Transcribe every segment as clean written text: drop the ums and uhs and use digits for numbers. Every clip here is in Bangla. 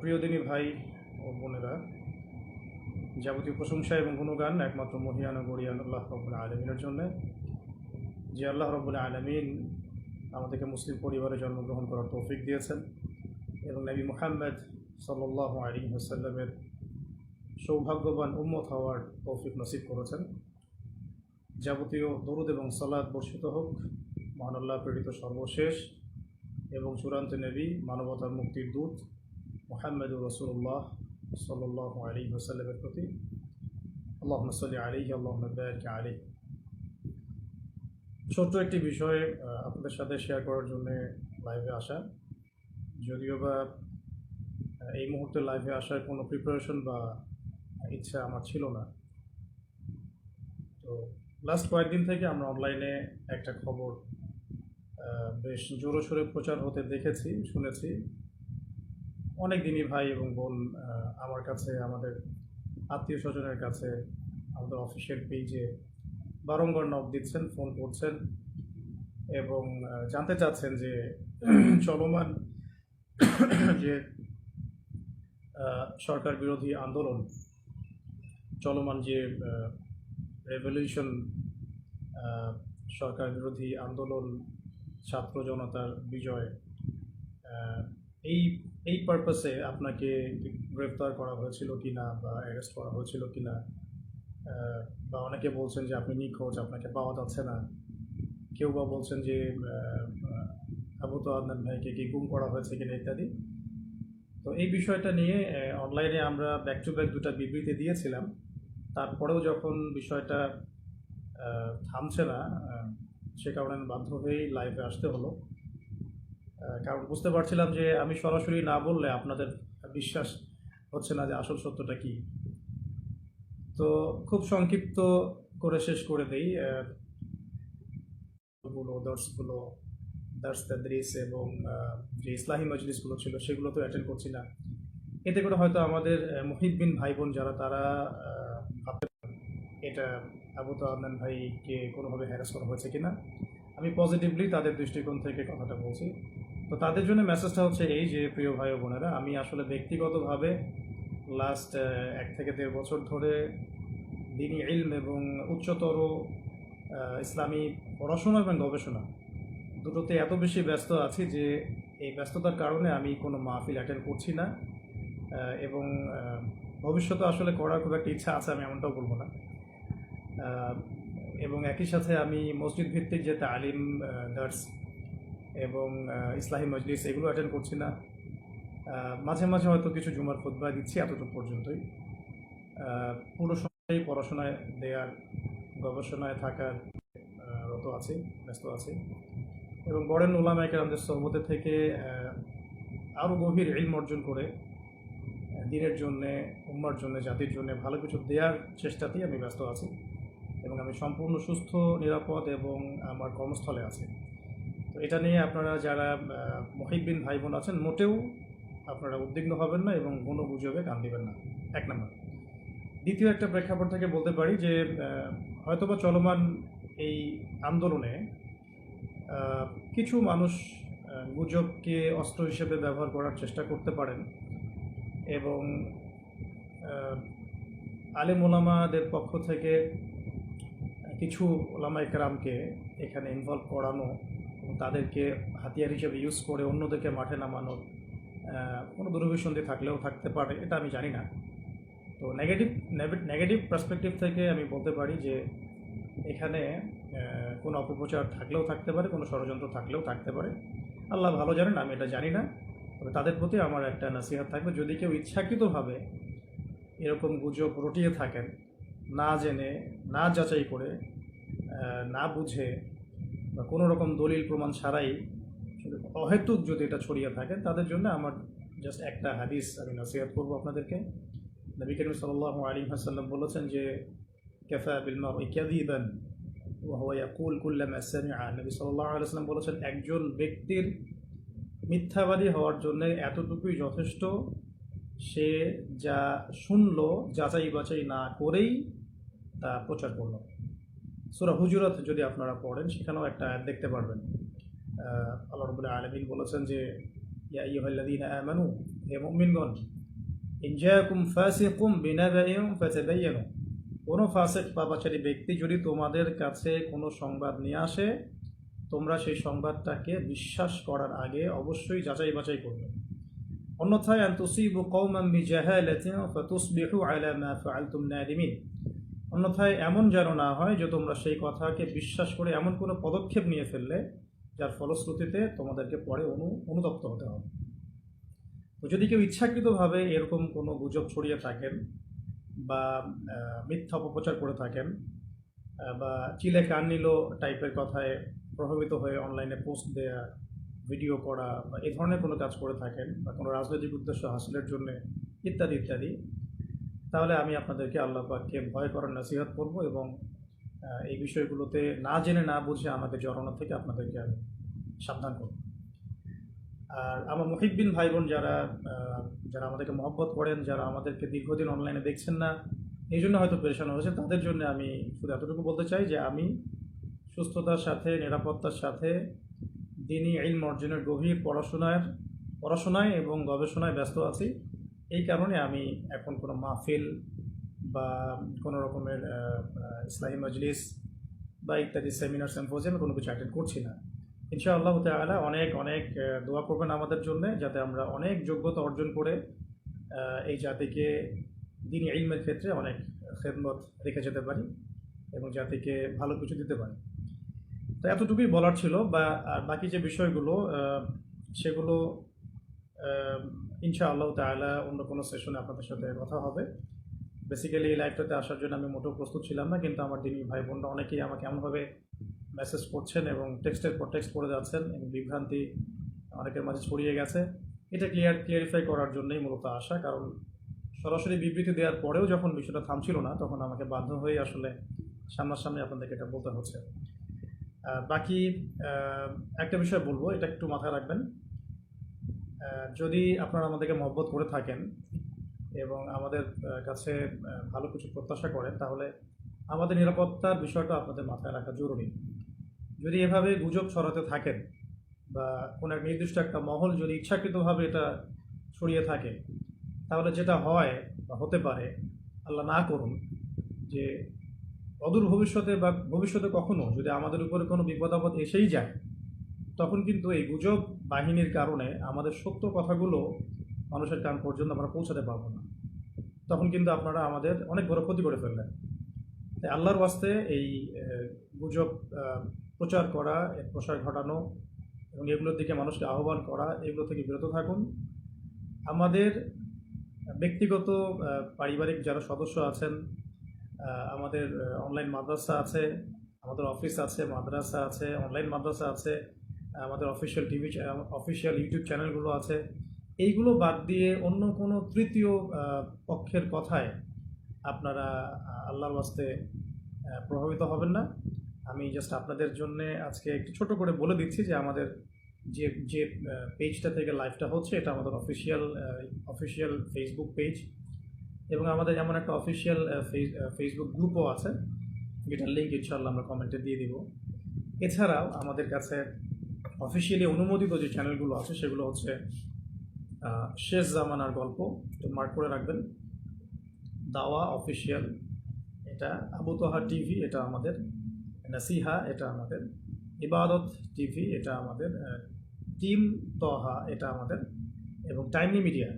প্রিয় দিনী ভাই ও বোনেরা, যাবতীয় প্রশংসা এবং গুণগান একমাত্র মহিয়ান ও গরিয়ান আল্লাহ রব্বুল আলমিনের জন্য, যে আল্লাহ রব্বুল আলমিন আমাদেরকে মুসলিম পরিবারে জন্মগ্রহণ করার তৌফিক দিয়েছেন এবং নবী মুহাম্মদ সাল্লাল্লাহু আলাইহি ওয়াসাল্লামের সৌভাগ্যবান উম্মত হওয়ার তৌফিক নসিব করেছেন। যাবতীয় দরুদ এবং সালাত বর্ষিত হোক মহান আল্লাহ প্রেরিত সর্বশেষ এবং চূড়ান্ত নবী, মানবতার মুক্তির দূত মুহাম্মদুর রাসূলুল্লাহ সাল্লাল্লাহু আলাইহি ওয়াসাল্লামের প্রতি। আল্লাহুম্মা সাল্লি আলাইহি আল্লাহুম্মা বারিক আলাইহি। ছোট্ট একটি বিষয় আপনাদের সাথে শেয়ার করার জন্য লাইভে আসা, যদিও বা এই মুহূর্তে লাইভে আসার কোনো প্রিপারেশন বা ইচ্ছা আমার ছিল না। তো লাস্ট কয়েকদিন থেকে আমরা অনলাইনে একটা খবর বেশ জোরসোরে প্রচার হতে দেখেছি, শুনেছি। অনেক দিনই ভাই এবং বোন আমার কাছে, আমাদের আত্মীয় স্বজনের কাছে, আমাদের অফিসিয়াল পেজে বারংবার নক দিচ্ছেন, ফোন করছেন এবং জানতে চাচ্ছেন যে চলমান যে সরকার বিরোধী আন্দোলন, চলমান যে রেভলিউশন, সরকার বিরোধী আন্দোলন, ছাত্র জনতার বিজয়, এই পারপাসে আপনাকে গ্রেফতার করা হয়েছিল কি না বা অ্যারেস্ট করা হয়েছিল কি না, বা অনেকে বলছেন যে আপনি নিখোঁজ, আপনাকে পাওয়া যাচ্ছে না। কেউ বা বলছেন যে আবু তো আদনান ভাইকে কি গুম করা হয়েছে কিনা ইত্যাদি। তো এই বিষয়টা নিয়ে অনলাইনে আমরা ব্যাক টু ব্যাক দুটা বিবৃতি দিয়েছিলাম। তারপরেও যখন বিষয়টা থামছে না, সে কারণে বাধ্য হয়েই লাইভে আসতে হলো। কারণ বুঝতে পারছিলাম যে আমি সরাসরি না বললে আপনাদের বিশ্বাস হচ্ছে না যে আসল সত্যটা কি। তো খুব সংক্ষিপ্ত করে শেষ করে দেই। দার্স তাদরিস এবং যে ইসলাহি মজলিসগুলো ছিল সেগুলো তো অ্যাটেন্ড করছি না। এতে করে হয়তো আমাদের মুহিব্বিন ভাই বোন যারা, তারা ভাবতে এটা আবু তো আদনান ভাইকে কোনোভাবে হ্যারাস করা হয়েছে কিনা। আমি পজিটিভলি তাদের দৃষ্টিকোণ থেকে কথাটা বলছি। তো তাদের জন্য মেসেজটা হচ্ছে এই যে, প্রিয় ভাই ও বোনেরা, আমি আসলে ব্যক্তিগতভাবে লাস্ট 1 থেকে 1.5 বছর ধরে দ্বীনি ইলম এবং উচ্চতর ইসলামী পড়াশোনা এবং গবেষণা দুটোতে এত বেশি ব্যস্ত আছি যে এই ব্যস্ততার কারণে আমি কোনো মাহফিল অ্যাটেন্ড করছি না, এবং ভবিষ্যতে আসলে করার খুব একটা ইচ্ছা আছে, আমি এমনটাও বলবো না। এবং একই সাথে আমি মসজিদ ভিত্তিক যে তালিম, দার্স এবং ইসলাহি মজলিস এগুলো অ্যাটেন্ড করছি না। মাঝে মাঝে হয়তো কিছু জুমার খুতবা দিচ্ছি, এতটুকু পর্যন্তই। পুরো সময় পড়াশোনায় দেওয়ার, গবেষণায় থাকার রত আছি, ব্যস্ত আছি। এবং বড়েন উলামায়ে কেরামদের সোহবতে থেকে আরও গভীর ইলম অর্জন করে দ্বীনের জন্যে, উম্মার জন্যে, জাতির জন্যে ভালো কিছু দেওয়ার চেষ্টাতেই আমি ব্যস্ত আছি এবং আমি সম্পূর্ণ সুস্থ, নিরাপদ এবং আমার কর্মস্থলে আছি। তো এটা নিয়ে আপনারা যারা মুহিব্বিন ভাই বোন আছেন, মোটেও আপনারা উদ্বিগ্ন হবেন না এবং কোনো গুজবে কান দিবেন না, 1 নম্বর। দ্বিতীয় একটা প্রেক্ষাপট থেকে বলতে পারি যে হয়তোবা চলমান এই আন্দোলনে কিছু মানুষ গুজবকে অস্ত্র হিসেবে ব্যবহার করার চেষ্টা করতে পারেন এবং আলেম ওলামাদের পক্ষ থেকে কিছু ওলামায়ে কেরামকে এখানে ইনভলভ করানো এবং তাদেরকে হাতিয়ার হিসেবে ইউজ করে অন্যদেরকে মাঠে নামানোর কোনো দুরভিসন্ধি থাকলেও থাকতে পারে, এটা আমি জানি না। তো নেগেটিভ পার্সপেক্টিভ থেকে আমি বলতে পারি যে এখানে কোনো অপপ্রচার থাকলেও থাকতে পারে, কোনো ষড়যন্ত্র থাকলেও থাকতে পারে। আল্লাহ ভালো জানেন, আমি এটা জানি না। তবে তাদের প্রতি আমার একটা নসিহত থাকবে, যদি কেউ ইচ্ছাকৃতভাবে এরকম গুজব রটিয়ে থাকেন, না জেনে, না যাচাই করে, না বুঝে বা কোনো রকম দলিল প্রমাণ ছাড়াই অহেতুক যদি এটা ছড়িয়ে থাকেন, তাদের জন্য আমার জাস্ট একটা হাদিস আমি নসিহত করবো আপনাদেরকে। নবী করিম সাল্লাল্লাহু আলাইহি ওয়াসাল্লাম বলেছেন যে কাফা বিল মারই কাযিবান ওয়া হুয়া ইয়াকুল কুল্লামা সামিআ। নবী সাল্লাল্লাহু আলাইহি ওয়াসাল্লাম বলেছেন, একজন ব্যক্তির মিথ্যাবাদী হওয়ার জন্য এতটুকুই যথেষ্ট, সে যা শুনল যাচাই বাছাই না করেই তা প্রচার করল। সূরা হুজুরাত যদি আপনারা পড়েন, সেখানেও একটা আয়াত দেখতে পারবেন। আল্লাহ রাব্বুল আলামিন বলেছেন যে ইয়া আইয়ুহাল্লাযীনা আমানু হে মুমিনগণ, ইন জাআকুম ফাসিকুম বিনাবাইন ফাতাবায়ানু, কোনো ফাসিক পাপাচারী ব্যক্তি যদি তোমাদের কাছে কোনো সংবাদ নিয়ে আসে, তোমরা সেই সংবাদটাকে বিশ্বাস করার আগে অবশ্যই যাচাই বাছাই করবে। অন্যথায় আন তুসিবু কওমান বিজাহালাতিন ফাতুসবিহু আলা মা ফাআলতুম নাদিমিন, অন্যথায় এমন যেন না হয় যে তোমরা সেই কথাকে বিশ্বাস করে এমন কোনো পদক্ষেপ নিয়ে ফেললে যার ফলশ্রুতিতে তোমাদেরকে পরে অনুতপ্ত হতে হবে। তো যদি কেউ ইচ্ছাকৃতভাবে এরকম কোনো গুজব ছড়িয়ে থাকেন বা মিথ্যা অপপ্রচার করে থাকেন বা চিলে কান নিল টাইপের কথায় প্রভাবিত হয়ে অনলাইনে পোস্ট দেয়া, ভিডিও করা বা এ ধরনের কোনো কাজ করে থাকেন বা কোনো রাজনৈতিক উদ্দেশ্য হাসিলের জন্য ইত্যাদি ইত্যাদি, তাহলে আমি আপনাদেরকে আল্লাহ পাককে ভয় করার নসিহত করব এবং এই বিষয়গুলোতে না জেনে না বুঝে আমাকে জড়ানো থেকে আপনাদেরকে আমি সাবধান করব। আর আমার মুহিব্বিন ভাই বোন যারা যারা আমাদেরকে মহব্বত করেন, যারা আমাদেরকে দীর্ঘদিন অনলাইনে দেখছেন না, এই জন্য হয়তো পেরেশান হয়েছে, তাদের জন্য আমি শুধু এতটুকু বলতে চাই যে আমি সুস্থতার সাথে, নিরাপত্তার সাথে দ্বীনি ইলম অর্জনের গভীর পড়াশোনায় এবং গবেষণায় ব্যস্ত আছি। এই কারণে আমি এখন কোনো মাহফিল বা কোনো রকমের ইসলাহি মজলিস বা ইত্যাদি সেমিনার সিম্পোজিয়ামে কোনো কিছু অ্যাটেন্ড করছি না। ইনশাআল্লাহ তাআলা অনেক অনেক দোয়া করবেন আমাদের জন্য, যাতে আমরা অনেক যোগ্যতা অর্জন করে এই জাতিকে দ্বীনি ইলমের ক্ষেত্রে অনেক খেদমত রেখে যেতে পারি এবং জাতিকে ভালো কিছু দিতে পারি। তো এতটুকুই বলার ছিল। আর বাকি যে বিষয়গুলো সেগুলো ইনশাআল্লাহ তাআলা অন্য কোনো সেশনে আপনাদের সাথে কথা হবে। বেসিক্যালি এই লাইভটাতে আসার জন্য আমি মোটেও প্রস্তুত ছিলাম না, কিন্তু আমার দিনী ভাই বোনরা অনেকেই আমাকে এমনভাবে মেসেজ করছেন এবং টেক্সটের পর টেক্সট করে যাচ্ছেন এবং বিভ্রান্তি অনেকের মাঝে ছড়িয়ে গেছে। এটা ক্লিয়ারিফাই করার জন্যই মূলত আসা, কারণ সরাসরি বিবৃতি দেওয়ার পরেও যখন বিষয়টা থামছিল না, তখন আমাকে বাধ্য হয়ে আসলে সামনাসামনি আপনাদেরকে এটা বলতে হচ্ছে। বাকি একটা বিষয় বলবো, এটা একটু মাথায় রাখবেন। যদি আপনারা আমাদেরকে মহব্বত করে থাকেন এবং আমাদের কাছে ভালো কিছু প্রত্যাশা করেন, তাহলে আমাদের নিরাপত্তার বিষয়টা আপনাদের মাথায় রাখা জরুরি। যদি এভাবে গুজব ছড়াতে থাকেন বা কোনো এক নির্দিষ্ট একটা মহল যদি ইচ্ছাকৃতভাবে এটা ছড়িয়ে থাকে, তাহলে যেটা হয় বা হতে পারে, আল্লাহ না করুন, যে অদূর ভবিষ্যতে বা ভবিষ্যতে কখনো যদি আমাদের উপরে কোনো বিপদ আপদ এসেই যায়, তখন কিন্তু এই গুজব বাহিনীর কারণে আমাদের সত্য কথাগুলো মানুষের কান পর্যন্ত আমরা পৌঁছাতে পারবো না। তখন কিন্তু আপনারা আমাদের অনেক বড় ক্ষতি করে ফেললেন। তাই আল্লাহর ওয়াস্তে এই গুজব প্রচার করা, এর প্রসার ঘটানো এবং এগুলোর দিকে মানুষকে আহ্বান করা, এগুলো থেকে বিরত থাকুন। আমাদের ব্যক্তিগত পারিবারিক যারা সদস্য আছেন, আমাদের অনলাইন মাদ্রাসা আছে, আমাদের অফিস আছে, মাদ্রাসা আছে, অনলাইন মাদ্রাসা আছে, আমাদের অফিসিয়াল ইউটিউব চ্যানেলগুলো আছে, এইগুলো বাদ দিয়ে অন্য কোনো তৃতীয় পক্ষের কথায় আপনারা আল্লাহর ওয়াস্তে প্রভাবিত হবেন না। আমি জাস্ট আপনাদের জন্য আজকে একটু ছোট করে বলে দিচ্ছি যে আমাদের যে পেজটা থেকে লাইভটা হচ্ছে, এটা আমাদের অফিসিয়াল ফেসবুক পেজ এবং আমাদের এমন একটা অফিসিয়াল ফেসবুক গ্রুপও আছে, যেটার লিঙ্ক ইনশাআল্লাহ আমরা কমেন্টে দিয়ে দিব। এছাড়াও আমাদের কাছে অফিসিয়ালি অনুমোদিত যে চ্যানেলগুলো আছে সেগুলো হচ্ছে শেষ জামানার গল্প, তো মার্ক করে রাখবেন, দাওয়া অফিসিয়াল, এটা আবু তোহা টিভি, এটা আমাদের নাসিহা, এটা আমাদের ইবাদত টিভি, এটা আমাদের টিম তোহা, এটা আমাদের, এবং টাইমলি মিডিয়া।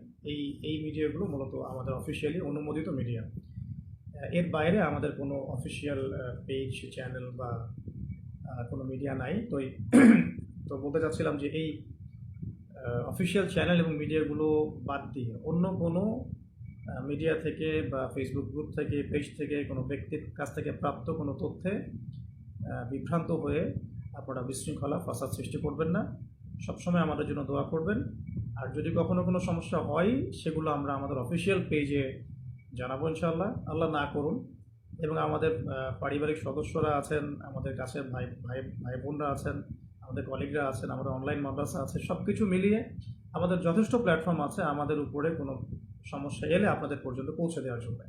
এই মিডিয়াগুলো মূলত আমাদের অফিসিয়ালি অনুমোদিত মিডিয়া। এর বাইরে আমাদের কোনো অফিসিয়াল পেজ, চ্যানেল বা কোনো মিডিয়া নাই। তো বলতে চাচ্ছিলাম যে এই অফিসিয়াল চ্যানেল এবং মিডিয়াগুলো বাদ দিয়ে অন্য কোনো মিডিয়া থেকে বা ফেসবুক গ্রুপ থেকে, পেজ থেকে, কোনো ব্যক্তির কাছ থেকে প্রাপ্ত কোনো তথ্যে বিভ্রান্ত হয়ে আপনারা বিশৃঙ্খলা, ফাসাদ সৃষ্টি করবেন না। সবসময় আমাদের জন্য দোয়া করবেন। আর যদি কখনো কোনো সমস্যা হয়, সেগুলো আমরা আমাদের অফিসিয়াল পেজে জানাবো ইনশাআল্লাহ। আল্লাহ না করুন। এবং আমাদের পারিবারিক সদস্যরা আছেন, আমাদের কাছে ভাই বোনরা আছেন, আমাদের কলিগরা আছেন, আমাদের অনলাইন মাদ্রাসা আছে, সব কিছু মিলিয়ে আমাদের যথেষ্ট প্ল্যাটফর্ম আছে আমাদের উপরে কোনো সমস্যা এলে আপনাদের পর্যন্ত পৌঁছে দেওয়ার জন্য।